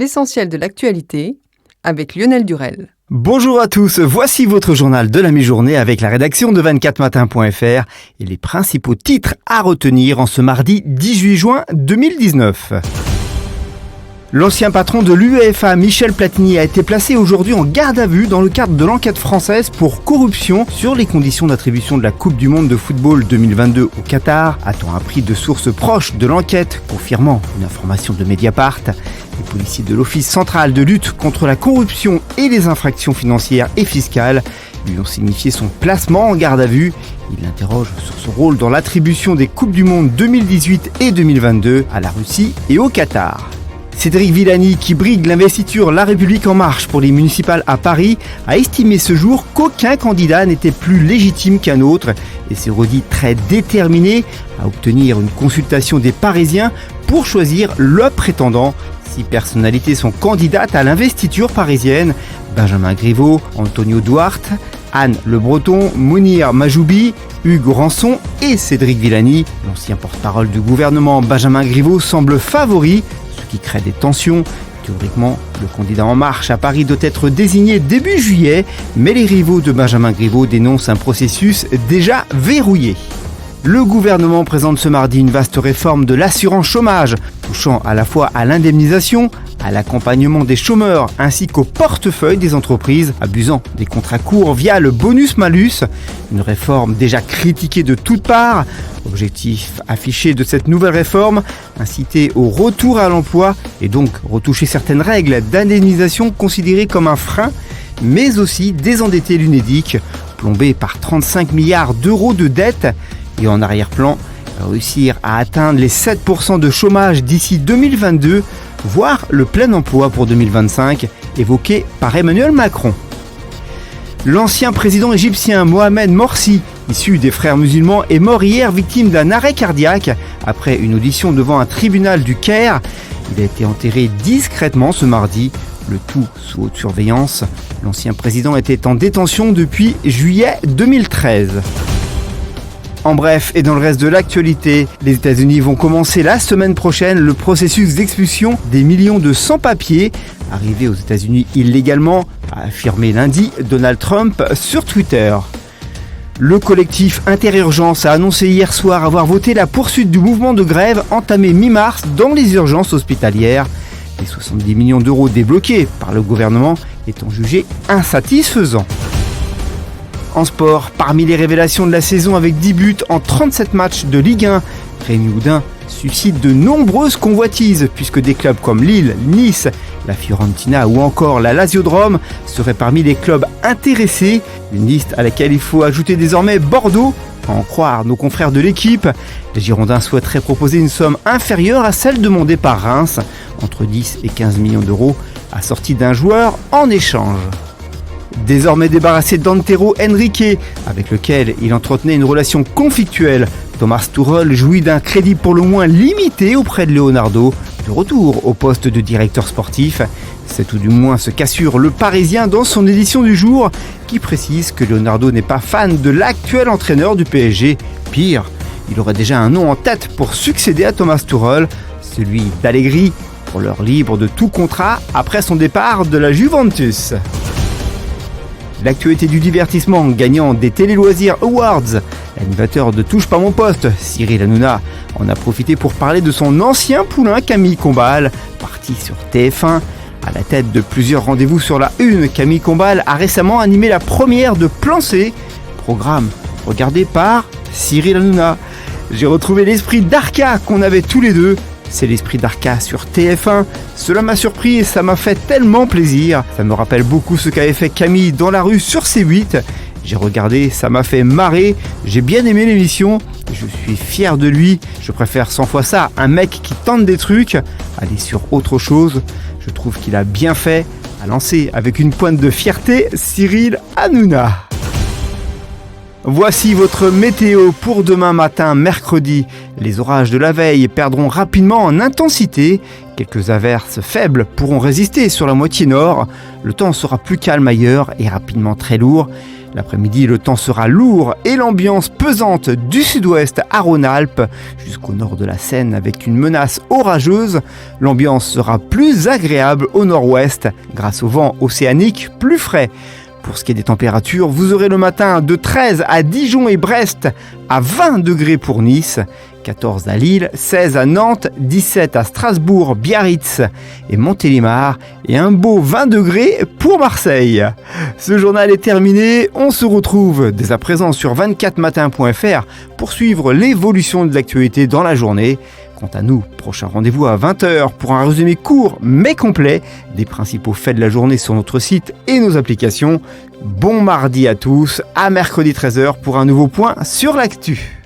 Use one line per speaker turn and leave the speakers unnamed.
L'essentiel de l'actualité avec Lionel Durel.
Bonjour à tous, voici votre journal de la mi-journée avec la rédaction de 24matin.fr et les principaux titres à retenir en ce mardi 18 juin 2019. L'ancien patron de l'UEFA, Michel Platini, a été placé aujourd'hui en garde à vue dans le cadre de l'enquête française pour corruption sur les conditions d'attribution de la Coupe du Monde de football 2022 au Qatar, a-t-on appris de sources proches de l'enquête, confirmant une information de Mediapart. Les policiers de l'Office central de lutte contre la corruption et les infractions financières et fiscales lui ont signifié son placement en garde à vue. Il l'interroge sur son rôle dans l'attribution des Coupes du Monde 2018 et 2022 à la Russie et au Qatar. Cédric Villani, qui brigue l'investiture La République En Marche pour les municipales à Paris, a estimé ce jour qu'aucun candidat n'était plus légitime qu'un autre et s'est redit très déterminé à obtenir une consultation des Parisiens pour choisir le prétendant. 6 personnalités sont candidates à l'investiture parisienne: Benjamin Griveaux, Antonio Duarte, Anne Le Breton, Mounir Majoubi, Hugues Rançon et Cédric Villani. L'ancien porte-parole du gouvernement Benjamin Griveaux semble favori, ce qui crée des tensions. Théoriquement, le candidat En Marche à Paris doit être désigné début juillet, mais les rivaux de Benjamin Griveaux dénoncent un processus déjà verrouillé. Le gouvernement présente ce mardi une vaste réforme de l'assurance chômage, touchant à la fois à l'indemnisation, à l'accompagnement des chômeurs ainsi qu'au portefeuille des entreprises abusant des contrats courts via le bonus-malus. Une réforme déjà critiquée de toutes parts. Objectif affiché de cette nouvelle réforme, inciter au retour à l'emploi et donc retoucher certaines règles d'indemnisation considérées comme un frein, mais aussi désendetter l'UNEDIC, plombé par 35 milliards d'euros de dettes. Et en arrière-plan, réussir à atteindre les 7% de chômage d'ici 2022, voire le plein emploi pour 2025, évoqué par Emmanuel Macron. L'ancien président égyptien Mohamed Morsi, issu des frères musulmans, est mort hier victime d'un arrêt cardiaque après une audition devant un tribunal du Caire. Il a été enterré discrètement ce mardi, le tout sous haute surveillance. L'ancien président était en détention depuis juillet 2013. En bref, et dans le reste de l'actualité, les États-Unis vont commencer la semaine prochaine le processus d'expulsion des millions de sans-papiers arrivés aux États-Unis illégalement, a affirmé lundi Donald Trump sur Twitter. Le collectif Interurgence a annoncé hier soir avoir voté la poursuite du mouvement de grève entamé mi-mars dans les urgences hospitalières. Les 70 millions d'euros débloqués par le gouvernement étant jugés insatisfaisants. En sport, parmi les révélations de la saison avec 10 buts en 37 matchs de Ligue 1, Rémi Oudin suscite de nombreuses convoitises puisque des clubs comme Lille, Nice, la Fiorentina ou encore la Lazio de Rome seraient parmi les clubs intéressés. Une liste à laquelle il faut ajouter désormais Bordeaux. À en croire nos confrères de l'équipe, les Girondins souhaiteraient proposer une somme inférieure à celle demandée par Reims, entre 10 et 15 millions d'euros, assortie d'un joueur en échange. Désormais débarrassé d'Antero Henrique, avec lequel il entretenait une relation conflictuelle, Thomas Tuchel jouit d'un crédit pour le moins limité auprès de Leonardo, de retour au poste de directeur sportif. C'est tout du moins ce qu'assure le Parisien dans son édition du jour, qui précise que Leonardo n'est pas fan de l'actuel entraîneur du PSG. Pire, il aurait déjà un nom en tête pour succéder à Thomas Tuchel, celui d'Allegri, pour l'heure libre de tout contrat après son départ de la Juventus. L'actualité du divertissement gagnant des Télé-Loisirs Awards. L'animateur de Touche pas mon poste, Cyril Hanouna, en a profité pour parler de son ancien poulain Camille Combal, parti sur TF1. À la tête de plusieurs rendez-vous sur la Une, Camille Combal a récemment animé la première de Plan C, programme regardé par Cyril Hanouna. J'ai retrouvé l'esprit d'Arca qu'on avait tous les deux. C'est l'esprit d'Arca sur TF1. Cela m'a surpris et ça m'a fait tellement plaisir. Ça me rappelle beaucoup ce qu'avait fait Camille dans la rue sur C8. J'ai regardé, ça m'a fait marrer. J'ai bien aimé l'émission. Je suis fier de lui. Je préfère 100 fois ça, un mec qui tente des trucs, aller sur autre chose. Je trouve qu'il a bien fait, à lancer avec une pointe de fierté Cyril Hanouna. Voici votre météo pour demain matin, mercredi. Les orages de la veille perdront rapidement en intensité. Quelques averses faibles pourront résister sur la moitié nord. Le temps sera plus calme ailleurs et rapidement très lourd. L'après-midi, le temps sera lourd et l'ambiance pesante du sud-ouest à Rhône-Alpes jusqu'au nord de la Seine avec une menace orageuse. L'ambiance sera plus agréable au nord-ouest grâce au vent océanique plus frais. Pour ce qui est des températures, vous aurez le matin de 13 à Dijon et Brest, à 20 degrés pour Nice, 14 à Lille, 16 à Nantes, 17 à Strasbourg, Biarritz et Montélimar et un beau 20 degrés pour Marseille. Ce journal est terminé, on se retrouve dès à présent sur 24matin.fr pour suivre l'évolution de l'actualité dans la journée. Quant à nous, prochain rendez-vous à 20h pour un résumé court mais complet des principaux faits de la journée sur notre site et nos applications. Bon mardi à tous, à mercredi 13h pour un nouveau point sur l'actu.